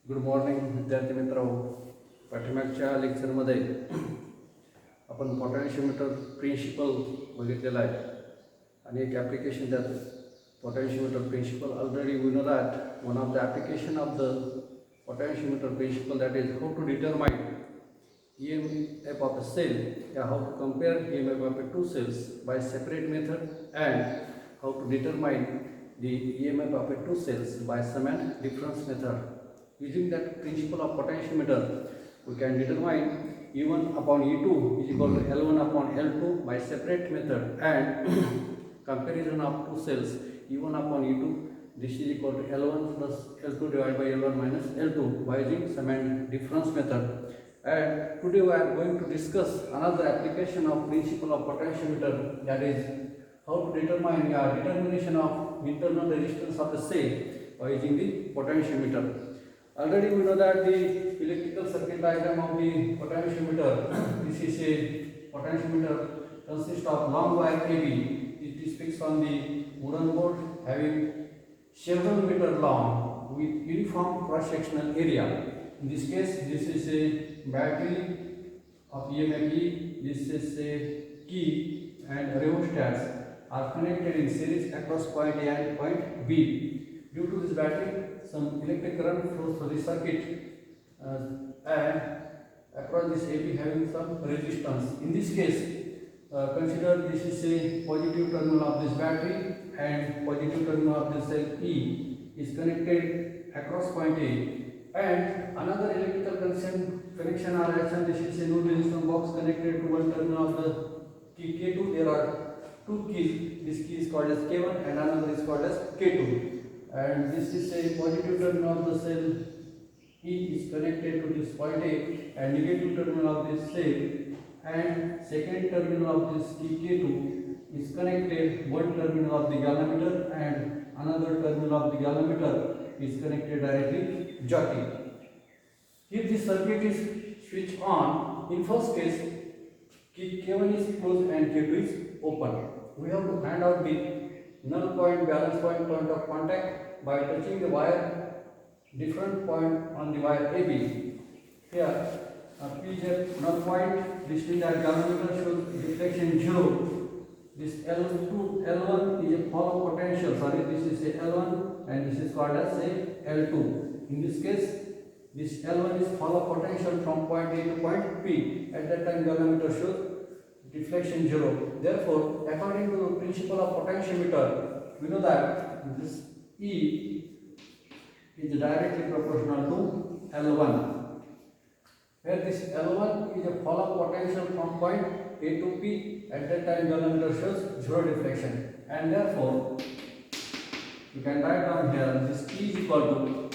Good morning विद्यार्थी मित्रांनो. पाठीमागच्या लेक्चरमध्ये आपण पोटॅन्शियोमीटर प्रिन्सिपल बघितलेला आहे आणि एक ॲप्लिकेशन त्यात potentiometer principle. Already we know that one of the application of the potentiometer principle that is how to determine EMF of a cell, how to compare EMF of two cells by separate method, and how to determine the EMF of two cells by sum and difference method. Using that principle of potentiometer, we can determine E1 upon E2 is equal to L1 upon L2 by separate method, and comparison of two cells E1 upon E2, this is equal to L1 plus L2 divided by L1 minus L2 by using sum and difference method. And today we are going to discuss another application of principle of potentiometer, that is how to determine determination of internal resistance of the cell by using the potentiometer. Already we know that the electrical circuit diagram of the potentiometer, this is a potentiometer consists of long wire AB. It is fixed on the wooden board having several meter long with uniform cross sectional area. In this case, this is a battery of EMF E, this is a key, and rheostats are connected in series across point A and point B. Due to this battery, some electric current flows through the circuit and across this AB having some resistance. In this case, consider this is a positive terminal of this battery and positive terminal of this cell E is connected across point A. And another electrical connection or reaction, this is a no resistance box connected to one terminal of the key K2. There are two keys. This key is called as K1 and another is called as K2. And this is a positive terminal of the cell E is connected to this point A, and negative terminal of this cell and second terminal of this key K2 is connected one terminal of the galvanometer and another terminal of the galvanometer is connected directly jockey. If the circuit is switched on, in first case K1 is closed and K2 is open. We have to find out the null point, balance point, point of contact by touching the wire different point on the wire AB. Here P is a null point. This means that galvanometer shows deflection 0. This L1 is a fall of potential. Sorry, this is a L1 and this is called as a L2. In this case, this L1 is fall of potential from point A to point P. At that time, galvanometer shows deflection 0. Therefore, according to the principle of potentiometer, we know that this E is directly proportional to L1. Where this L1 is a fall of potential from point A to P, at that time galvanometer shows 0 deflection, and therefore you can write down here this E is equal to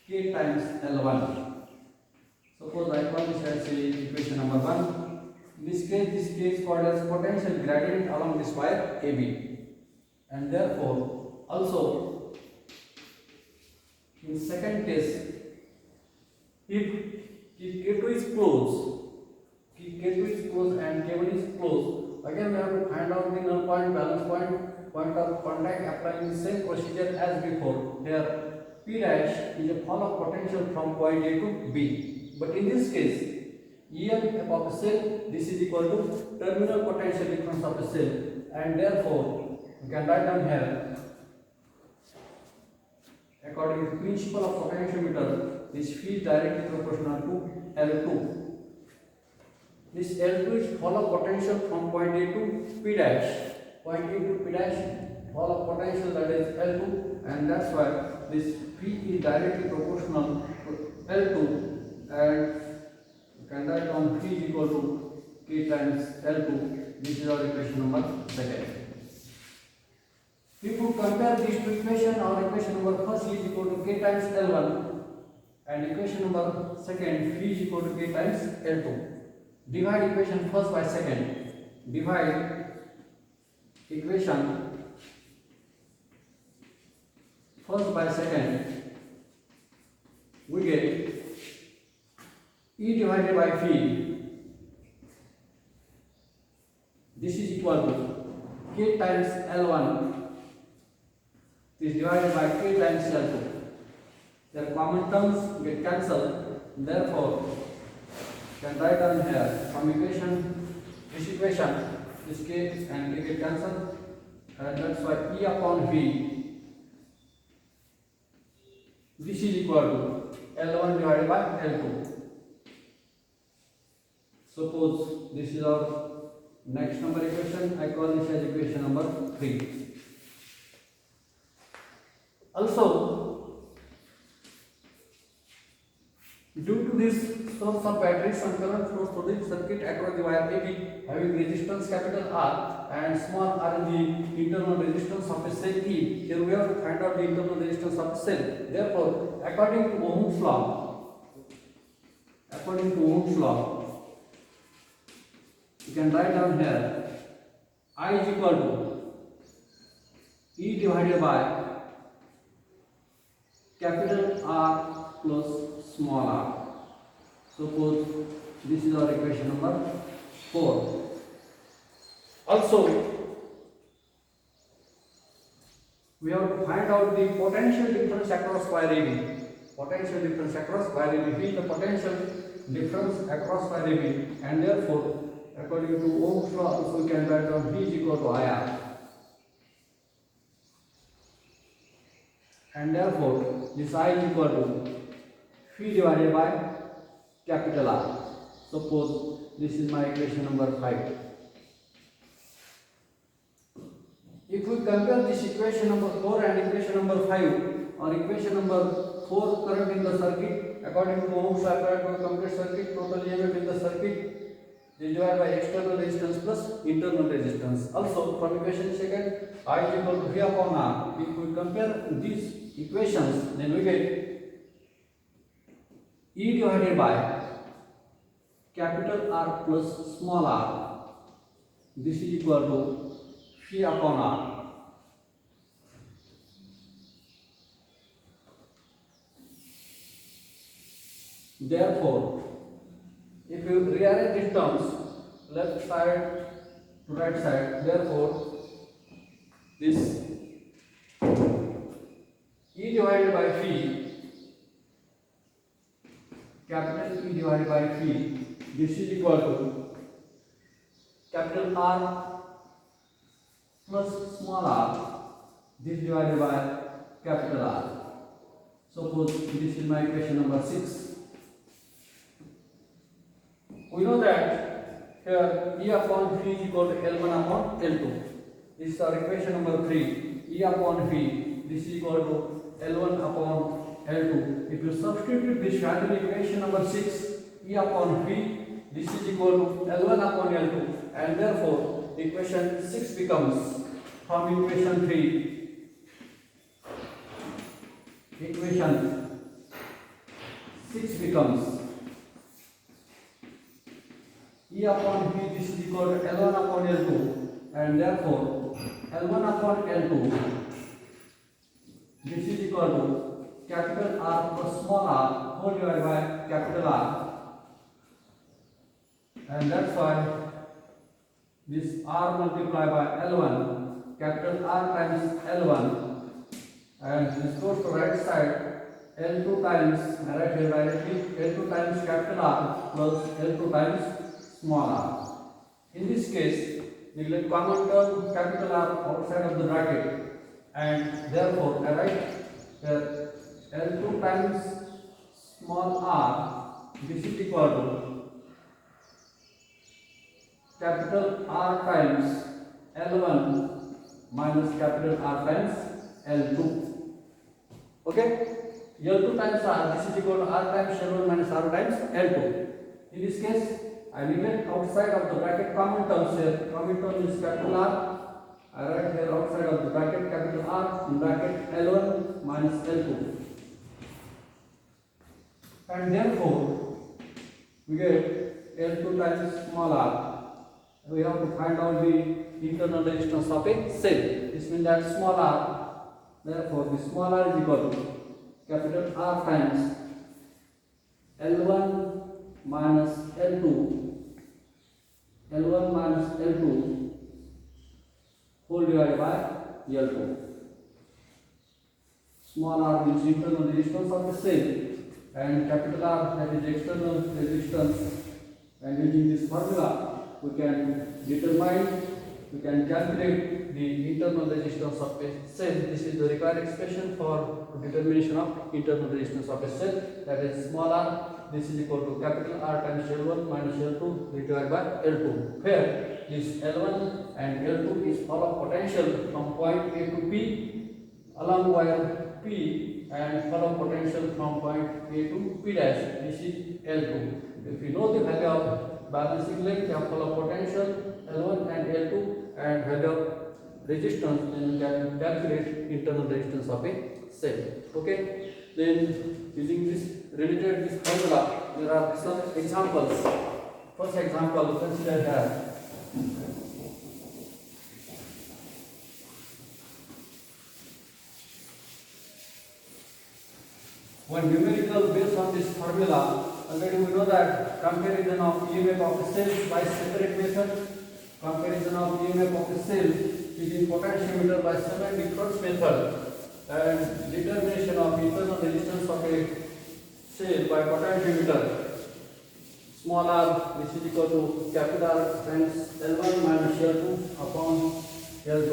K times L1. Suppose I call this as equation number 1. In this case, this K is called as potential gradient along this wire AB, and therefore also in second case, if K2 is closed, and K1 is closed, again we have to find out the null point, balance point, point of contact, applying the same procedure as before. Here P dash is a fall of potential from point A to B, but in this case EMF of a cell, this is equal to terminal potential difference of a cell, and therefore we can write down here, according to the principle of potentiometer, this phi is directly proportional to L2. This L2 is fall of potential from point A to P dash. Point A to P dash, fall of potential, that is L2, and that's why this phi is directly proportional to L2, and you can write down phi is equal to K times L2. This is our equation number 2. If you compare these two equations, our equation number 1 is equal to K times L1, and equation number 2 phi is equal to K times L2. Divide equation first by second. Divide equation first by second. We get E divided by phi. This is equal to K times L1 is divided by K times L2. their common terms get cancelled. Therefore, you can write down here from this equation, this k and k get cancelled, and that's why E upon V, this is equal to L1 divided by L2. Suppose this is our next number equation, I call this as equation number 3. Also, due to this source of battery, some current flows through the circuit across the wire AB having resistance capital R and small r in the internal resistance of a cell E. Here we have to find out the internal resistance of a cell. Therefore, according to Ohm's law, you can write down here I is equal to E divided by capital R plus small r. Suppose this is our equation number 4. Also, we have to find out the potential difference across wire AB. Potential difference across wire AB. V is the potential difference across wire AB, and therefore, according to Ohm's law, also we can write down V is equal to IR. And therefore, this I is equal to V divided by capital R. Suppose this is my equation number 5. If we compare this equation number 4 and equation number 5, or equation number 4 current in the circuit, according to Ohm's law, current to a complete circuit, total EMF in the circuit is divided by external resistance plus internal resistance. Also, from equation second, I is equal to V upon R. If we compare these equations, then we get E divided by capital R plus small r. This is equal to V upon R. Therefore, if you rearrange these terms, left side to right side, therefore, this E divided by V, capital E divided by V, this is equal to capital R plus small r, this divided by capital R. Suppose this is my equation number 6. We know that here E upon V is equal to L1 upon L2. This is our equation number 3. E upon V, this is equal to L1 upon L2. If you substitute this value in equation number 6, E upon V, this is equal to L1 upon L2, and therefore equation 6 becomes, from equation 3, equation 6 becomes E upon V, this is equal to L1 upon L2, and therefore L1 upon L2, this is equal to capital R plus small r whole divided by capital R, and that's why this R multiplied by L1, capital R times L1, and this goes to right side, L2 times, I write here directly, L2 times capital R plus L2 times small r. In this case, we will common term capital R outside of the bracket, and therefore I write here L2 times small r, this is equal to capital R times L1 minus capital R times L2. Okay? L2 times R, this is equal to R times L1 minus R times L2. In this case, I neglect outside of the bracket common terms here. Common term is capital R. I write here outside of the bracket capital R in bracket L1 minus L2. And therefore, we get L2 times small r. We have to find out the internal resistance of a cell. This means that small r, therefore the small r is equal to capital R times L1 minus L2, L1 minus L2 whole divided by L2. small r means internal resistance of the cell, and capital R, that is external resistance. And using this formula, we can calculate the internal resistance of a cell. This is the required expression for determination of internal resistance of a cell. That is small r. This is equal to capital R times L1 minus L2 divided by L2. Where this L1 and L2 is follow potential from point A to P along wire P, and follow potential from point A to P dash. This is L2. If you know the value of balancing length, you have follow potential L1 and L2 and value of resistance, then you can calculate internal resistance of a cell. Okay. Then using this related this formula, there are some examples. First example, consider here. One numerical based on this formula. Already we know that comparison of EMF of a cell by separate method, comparison of EMF of a cell using potentiometer by 7 different method, and determination of internal resistance of a cell by potentiometer. Small r, which is equal to capital R times L1 minus L2 upon L2.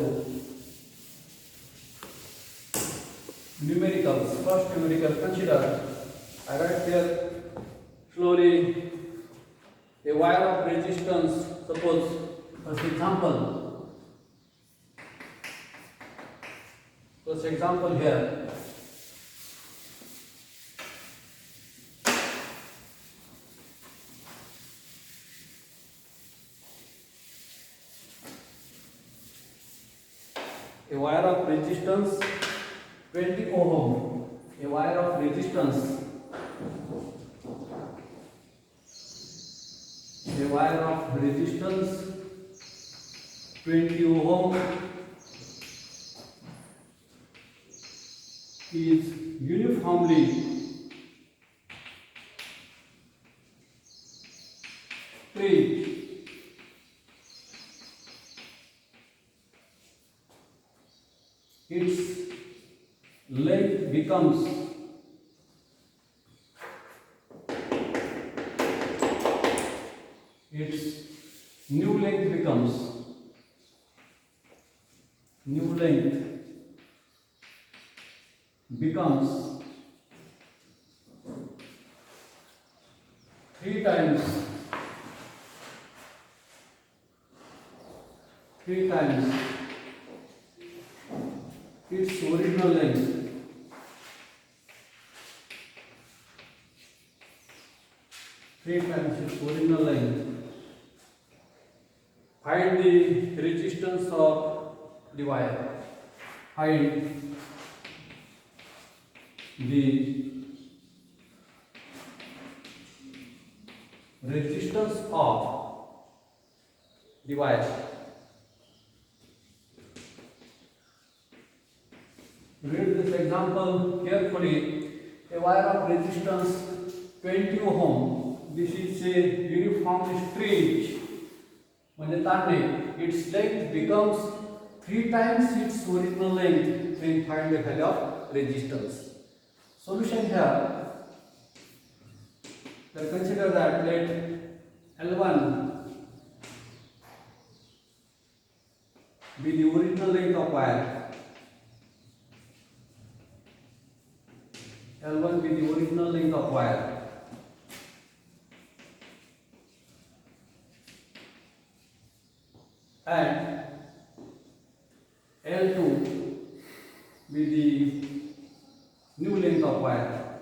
Numericals. First numerical, consider. I write here slowly a wire of resistance. Suppose, first example here. A wire of resistance 20 ohm. A wire of resistance. A wire of resistance 20 ohm is uniformly treated. Its length becomes new length becomes 3 times its original length. 3 times its original length. Find the resistance of the wire. Find the resistance of the wire. Read this example carefully. A wire of resistance 20 ohm. This is a uniform stretch. Its length becomes 3 times its original length. Then find the value of resistance. Solution here. Then consider that let L1 be the original length of wire. L1 be the original length of wire. And L2 be the new length of wire.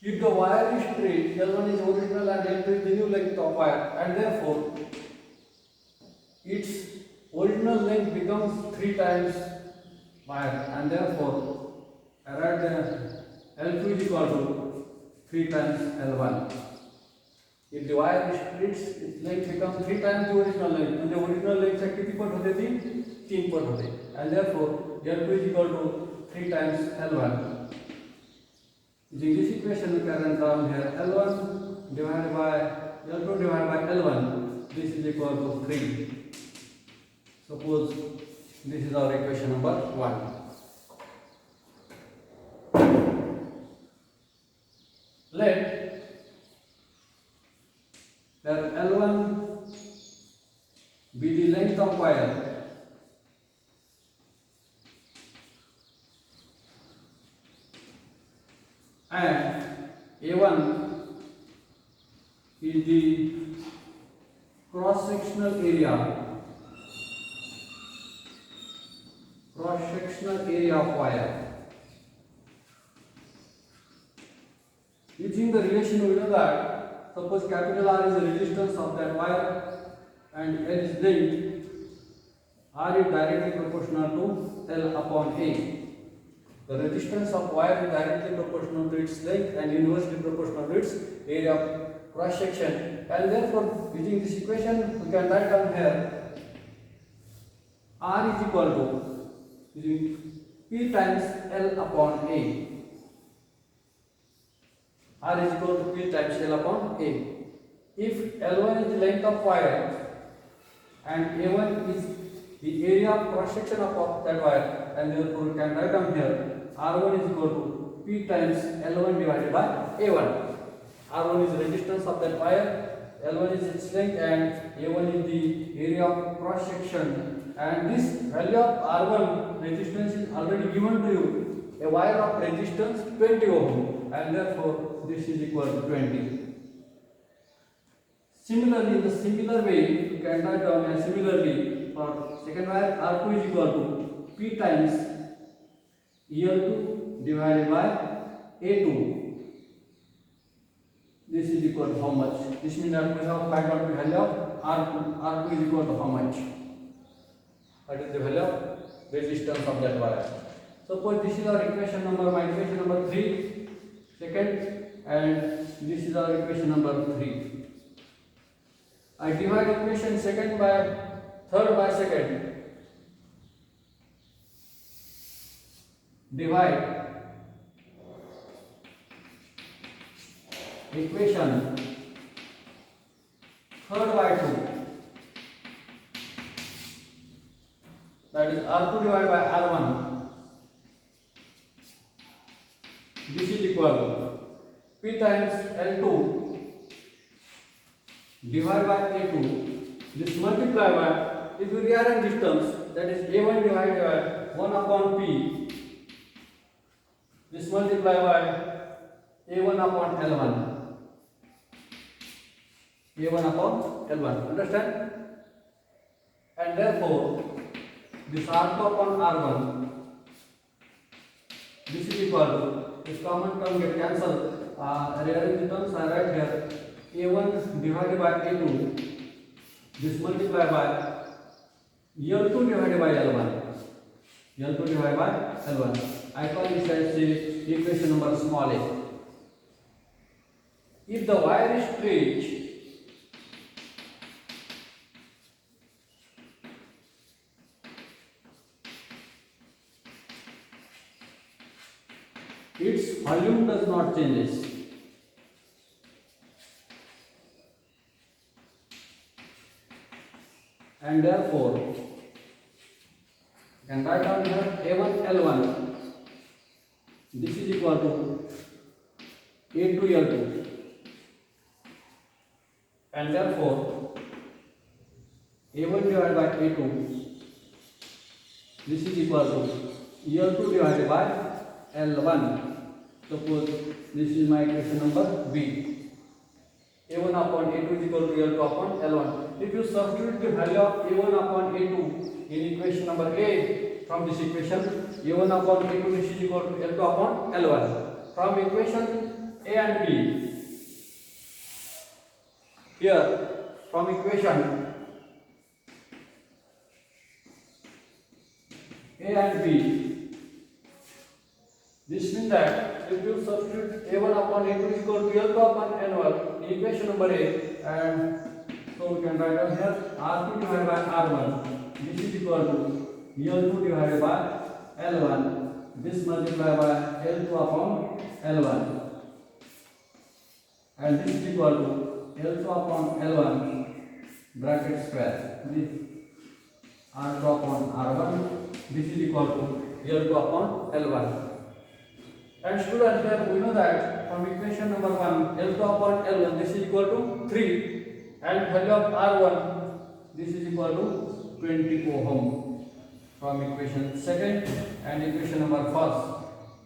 If the wire is straight, L1 is original and L2 is the new length of wire, and therefore its original length becomes 3 times wire, and therefore I write the L2 is equal to 3 times L1. If the wire is straight, its length becomes 3 times the original length, and the original length से कितनी पट होते थी 3 पट होते, and therefore L2 is equal to 3 times L1. Using this equation we can write here L1 divided by L2 divided by L1. This is equal to 3. Suppose this is our equation number 1. Let L1 be the length of wire and A1 is the cross-sectional area of wire. Using the relation, we know that suppose capital R is the resistance of that wire and L is length, R is directly proportional to L upon A. The resistance of wire is directly proportional to its length and inversely proportional to its area of cross section, and therefore using this equation we can write down here R is equal to using P times L upon A. R is equal to P times L upon A. If L1 is the length of wire and A1 is the area of cross section of that wire, and therefore we can write down here R1 is equal to P times L1 divided by A1. R1 is the resistance of that wire, L1 is its length, and A1 is the area of cross section. And this value of R1 resistance is already given to you, a wire of resistance 20 ohm, and therefore this is equal to 20. Similarly, in the similar way, you can write down as similarly for second wire R2 is equal to P times L2 divided by A2. This is equal to how much? This means that we have find out the value of R2. R2 is equal to how much? What is the value of resistance of that wire? Suppose this is our equation number, my equation number 3, second, and this is our equation number 3. I divide equation second by third by second. Divide equation third by 2. That is R2 divided by R1. This is equal to P times L2 divided by A2. This multiply by, if you rearrange this terms, that is A1 divided by 1 upon P. This multiply by A1 upon L1. A1 upon L1. Understand? And therefore, this R2 upon R1, this is equal to, this common term get cancelled. Rearrange the terms, I write here A1 divided by A2, this multiply by L2 divided by L1. L2 divided by L1. I call this as the equation number small a. If the wire is straight, its volume does not change. And therefore, you can write down here A1 L1. This is equal to A2 L2. And therefore, A1 divided by A2, this is equal to L2 divided by L1. Suppose this is my equation number B. A1 upon A2 is equal to L2 upon L1. If you substitute the value of A1 upon A2 in equation number A from this equation, A1 upon A2 is equal to L2 upon L1. From equation A and B, here from equation A and B, this means that if you substitute A1 upon A2 is equal to L2 upon L1 in equation number A, and so we can write down here R2 divided by R1, this is equal to L2 divided by L1, this multiply by L2 upon L1, and this is equal to L2 upon L1 bracket square. This R2 upon R1, this is equal to L2 upon L1. And students, here we know that from equation number 1, L2 upon L1, this is equal to 3, and value of R1, this is equal to 20 ohm. From equation second and equation number first,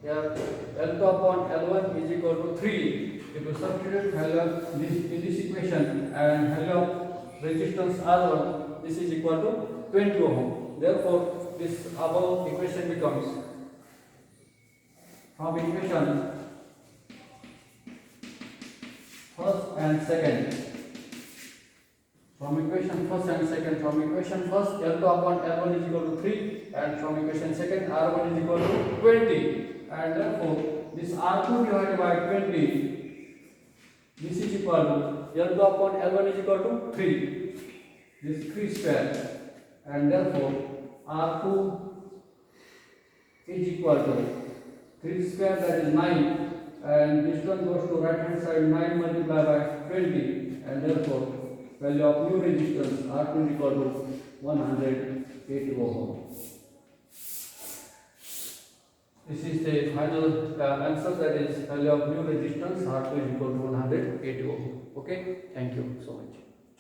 here L2 upon L1 is equal to 3. If you substitute value of this in this equation and value of resistance R1, this is equal to 20 ohm. Therefore, this above equation becomes, from equation first and second, from equation first, L2 upon L1 is equal to 3, and from equation second, R1 is equal to 20, and therefore this R2 divided by 20, this is equal to L2 upon L1 is equal to 3, this 3 square, and therefore R2 is equal to 3 square, that is 9, and this one goes to right hand side, 9 multiplied by 20, and therefore value of new resistance R2 is equal to 180 ohm. This is the final answer, that is value of new resistance R2 is equal to 180 ohm. Okay, thank you so much.